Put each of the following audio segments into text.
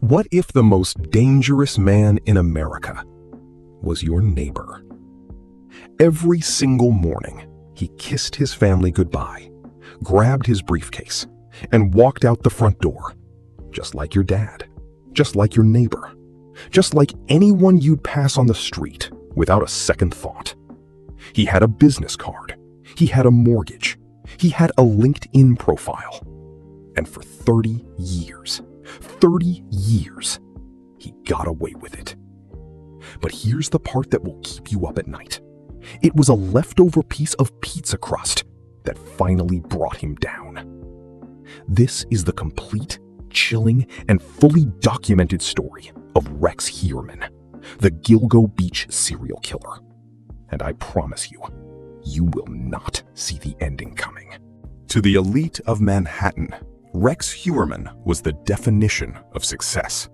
What if the most dangerous man in America was your neighbor? Every single morning, he kissed his family goodbye, grabbed his briefcase, and walked out the front door, just like your dad, just like your neighbor, just like anyone you'd pass on the street without a second thought. He had a business card, he had a mortgage, he had a LinkedIn profile. And for 30 years, he got away with it. But here's the part that will keep you up at night. It was a leftover piece of pizza crust that finally brought him down. This is the complete, chilling, and fully documented story of Rex Heuermann, the Gilgo Beach Serial Killer. And I promise you, you will not see the ending coming. To the elite of Manhattan, Rex Heuermann was the definition of success.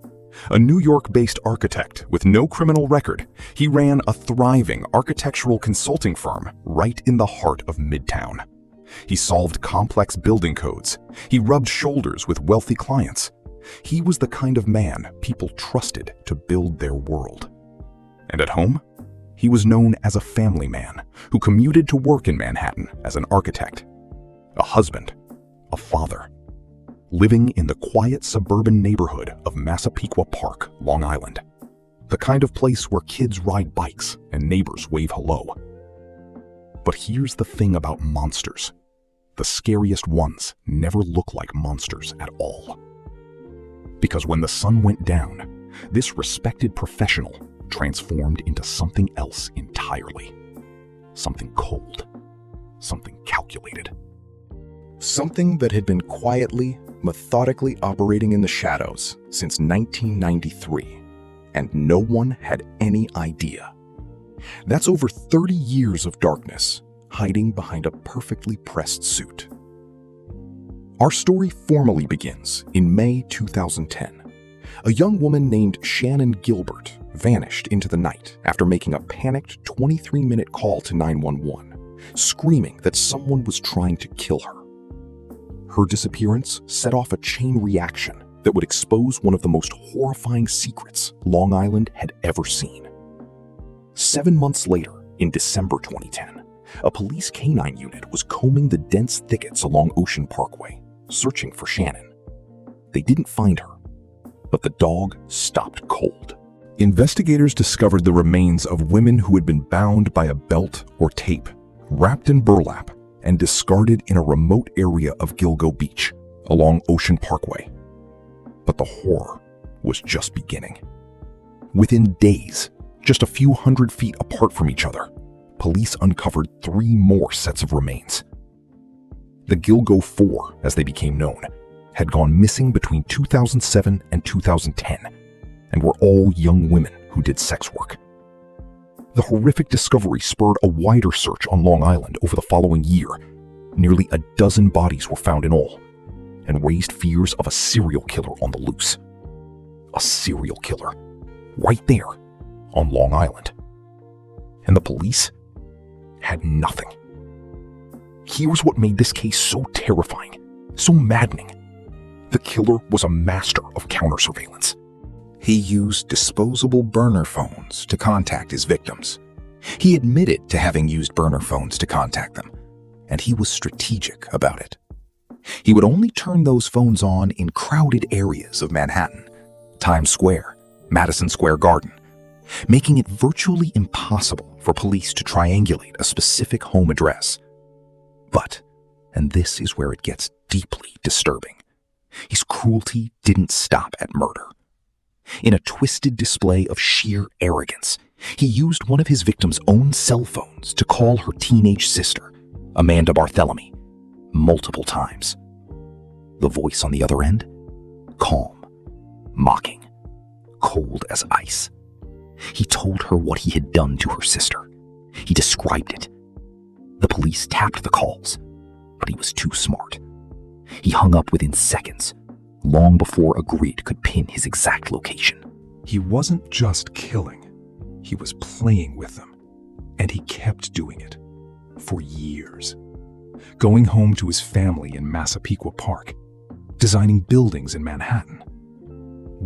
A New York-based architect with no criminal record, he ran a thriving architectural consulting firm right in the heart of Midtown. He solved complex building codes. He rubbed shoulders with wealthy clients. He was the kind of man people trusted to build their world. And at home, he was known as a family man who commuted to work in Manhattan as an architect, a husband, a father, living in the quiet suburban neighborhood of Massapequa Park, Long Island, the kind of place where kids ride bikes and neighbors wave hello. But here's the thing about monsters. The scariest ones never look like monsters at all. Because when the sun went down, this respected professional transformed into something else entirely. Something cold, something calculated. Something that had been quietly, methodically operating in the shadows since 1993, and no one had any idea. That's over 30 years of darkness hiding behind a perfectly pressed suit. Our story formally begins in May 2010. A young woman named Shannan Gilbert vanished into the night after making a panicked 23-minute call to 911, screaming that someone was trying to kill her. Her disappearance set off a chain reaction that would expose one of the most horrifying secrets Long Island had ever seen. 7 months later, in December 2010, a police canine unit was combing the dense thickets along Ocean Parkway, searching for Shannan. They didn't find her, but the dog stopped cold. Investigators discovered the remains of women who had been bound by a belt or tape, wrapped in burlap, and discarded in a remote area of Gilgo Beach, along Ocean Parkway. But the horror was just beginning. Within days, just a few hundred feet apart from each other, police uncovered 3 more sets of remains. The Gilgo Four, as they became known, had gone missing between 2007 and 2010, and were all young women who did sex work. The horrific discovery spurred a wider search on Long Island over the following year. Nearly a dozen bodies were found in all, and raised fears of a serial killer on the loose. A serial killer, right there on Long Island. And the police had nothing. Here's what made this case so terrifying, so maddening. The killer was a master of counter-surveillance. He used disposable burner phones to contact his victims. He admitted to having used burner phones to contact them, and he was strategic about it. He would only turn those phones on in crowded areas of Manhattan, Times Square, Madison Square Garden, making it virtually impossible for police to triangulate a specific home address. But, and this is where it gets deeply disturbing, his cruelty didn't stop at murder. In a twisted display of sheer arrogance, he used one of his victim's own cell phones to call her teenage sister, Amanda Barthélemy, multiple times. The voice on the other end? Calm, mocking, cold as ice. He told her what he had done to her sister. He described it. The police tapped the calls, but he was too smart. He hung up within seconds, long before a grid could pin his exact location. He wasn't just killing, he was playing with them, and he kept doing it for years. Going home to his family in Massapequa Park, designing buildings in Manhattan,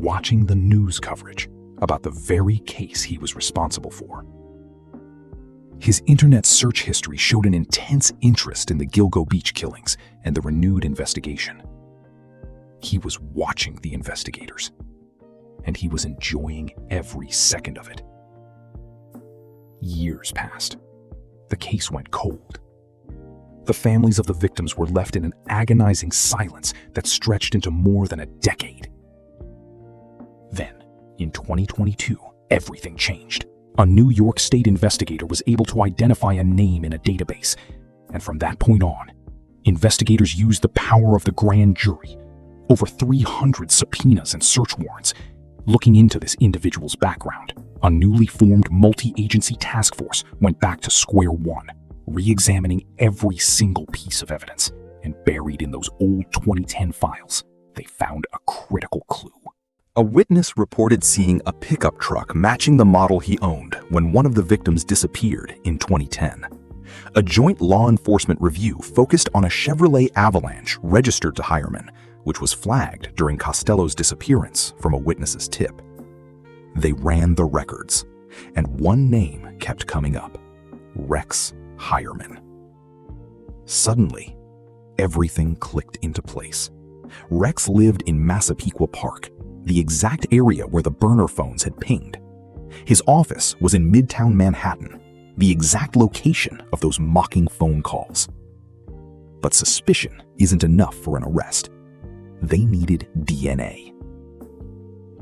watching the news coverage about the very case he was responsible for. His internet search history showed an intense interest in the Gilgo Beach killings and the renewed investigation. He was watching the investigators, and he was enjoying every second of it. Years passed. The case went cold. The families of the victims were left in an agonizing silence that stretched into more than a decade. Then, in 2022, everything changed. A New York State investigator was able to identify a name in a database, and from that point on, investigators used the power of the grand jury, over 300 subpoenas and search warrants, looking into this individual's background. A newly formed multi-agency task force went back to square one, re-examining every single piece of evidence, and buried in those old 2010 files, they found a critical clue. A witness reported seeing a pickup truck matching the model he owned when one of the victims disappeared in 2010. A joint law enforcement review focused on a Chevrolet Avalanche registered to Heuermann, which was flagged during Costello's disappearance from a witness's tip. They ran the records, and one name kept coming up: Rex Heuermann. Suddenly, everything clicked into place. Rex lived in Massapequa Park, the exact area where the burner phones had pinged. His office was in Midtown Manhattan, the exact location of those mocking phone calls. But suspicion isn't enough for an arrest. They needed DNA.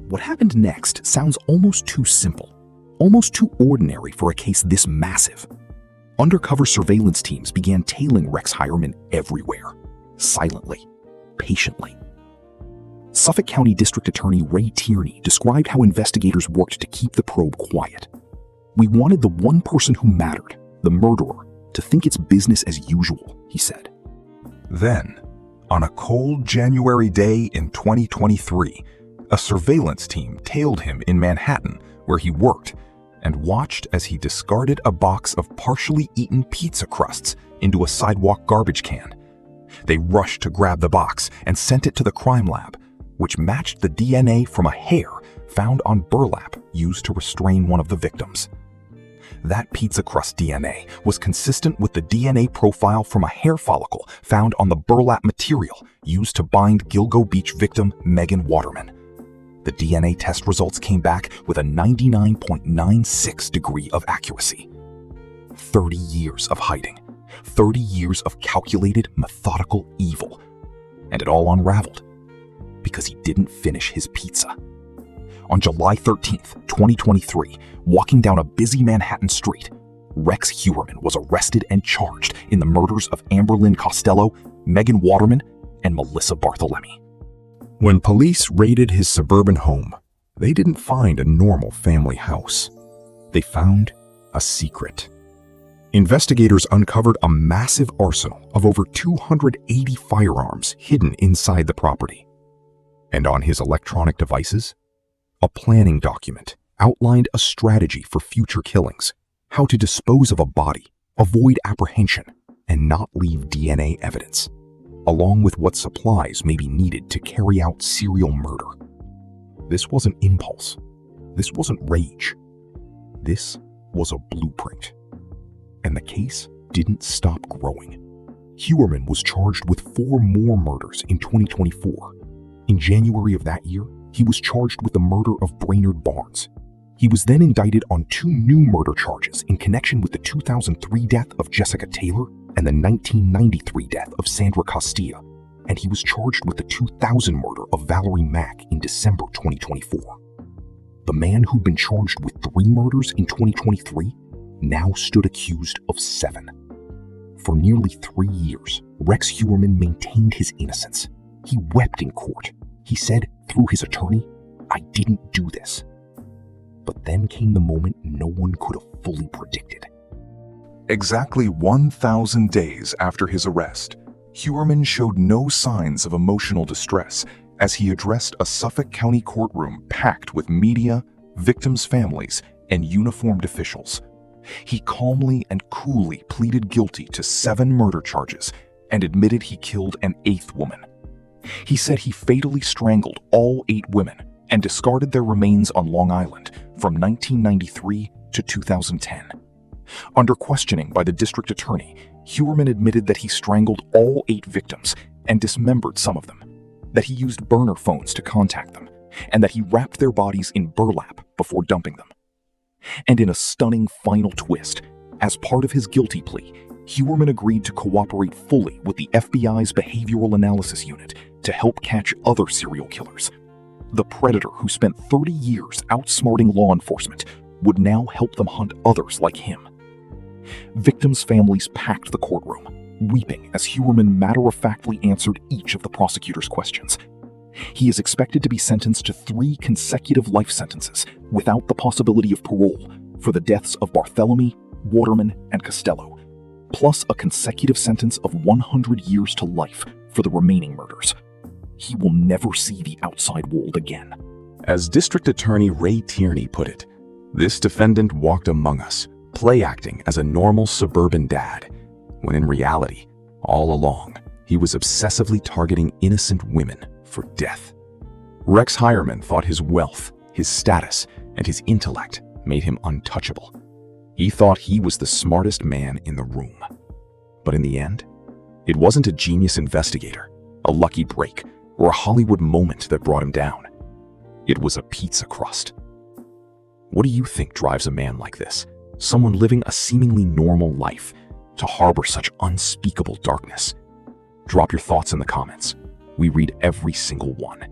What happened next sounds almost too simple, almost too ordinary for a case this massive. Undercover surveillance teams began tailing Rex Heuermann everywhere, silently, patiently. Suffolk County District Attorney Ray Tierney described how investigators worked to keep the probe quiet. "We wanted the one person who mattered, the murderer, to think it's business as usual," he said. Then, on a cold January day in 2023, a surveillance team tailed him in Manhattan, where he worked, and watched as he discarded a box of partially eaten pizza crusts into a sidewalk garbage can. They rushed to grab the box and sent it to the crime lab, which matched the DNA from a hair found on burlap used to restrain one of the victims. That pizza crust DNA was consistent with the DNA profile from a hair follicle found on the burlap material used to bind Gilgo Beach victim Megan Waterman. The DNA test results came back with a 99.96 degree of accuracy. 30 years of hiding, 30 years of calculated, methodical evil. And it all unraveled because he didn't finish his pizza. On July 13th, 2023, walking down a busy Manhattan street, Rex Heuermann was arrested and charged in the murders of Amber Lynn Costello, Megan Waterman, and Melissa Barthelemy. When police raided his suburban home, they didn't find a normal family house. They found a secret. Investigators uncovered a massive arsenal of over 280 firearms hidden inside the property. And on his electronic devices, a planning document outlined a strategy for future killings, how to dispose of a body, avoid apprehension, and not leave DNA evidence, along with what supplies may be needed to carry out serial murder. This wasn't impulse. This wasn't rage. This was a blueprint. And the case didn't stop growing. Heuermann was charged with 4 more murders in 2024. In January of that year, he was charged with the murder of Brainerd Barnes. He was then indicted on 2 new murder charges in connection with the 2003 death of Jessica Taylor and the 1993 death of Sandra Castilla, and he was charged with the 2000 murder of Valerie Mack in December 2024. The man who'd been charged with 3 murders in 2023 now stood accused of 7. For nearly 3 years, Rex Heuermann maintained his innocence. He wept in court. He said, through his attorney, "I didn't do this." But then came the moment no one could have fully predicted. Exactly 1,000 days after his arrest, Heuermann showed no signs of emotional distress as he addressed a Suffolk County courtroom packed with media, victims' families, and uniformed officials. He calmly and coolly pleaded guilty to 7 murder charges and admitted he killed an 8th woman. He said he fatally strangled all 8 women and discarded their remains on Long Island from 1993 to 2010. Under questioning by the district attorney, Heuermann admitted that he strangled all 8 victims and dismembered some of them, that he used burner phones to contact them, and that he wrapped their bodies in burlap before dumping them. And in a stunning final twist, as part of his guilty plea, Heuermann agreed to cooperate fully with the FBI's Behavioral Analysis Unit to help catch other serial killers. The predator who spent 30 years outsmarting law enforcement would now help them hunt others like him. Victims' families packed the courtroom, weeping as Heuermann matter-of-factly answered each of the prosecutor's questions. He is expected to be sentenced to 3 consecutive life sentences without the possibility of parole for the deaths of Barthélemy, Waterman, and Costello, plus a consecutive sentence of 100 years to life for the remaining murders. He will never see the outside world again. As District Attorney Ray Tierney put it, this defendant walked among us, play-acting as a normal suburban dad, when in reality, all along, he was obsessively targeting innocent women for death. Rex Heuermann thought his wealth, his status, and his intellect made him untouchable. He thought he was the smartest man in the room. But in the end, it wasn't a genius investigator, a lucky break, or a Hollywood moment that brought him down. It was a pizza crust. What do you think drives a man like this, someone living a seemingly normal life, to harbor such unspeakable darkness? Drop your thoughts in the comments. We read every single one.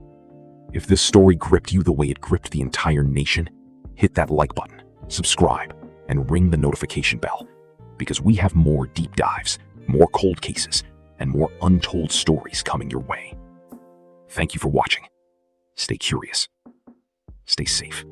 If this story gripped you the way it gripped the entire nation, hit that like button, subscribe, and ring the notification bell, because we have more deep dives, more cold cases, and more untold stories coming your way. Thank you for watching. Stay curious. Stay safe.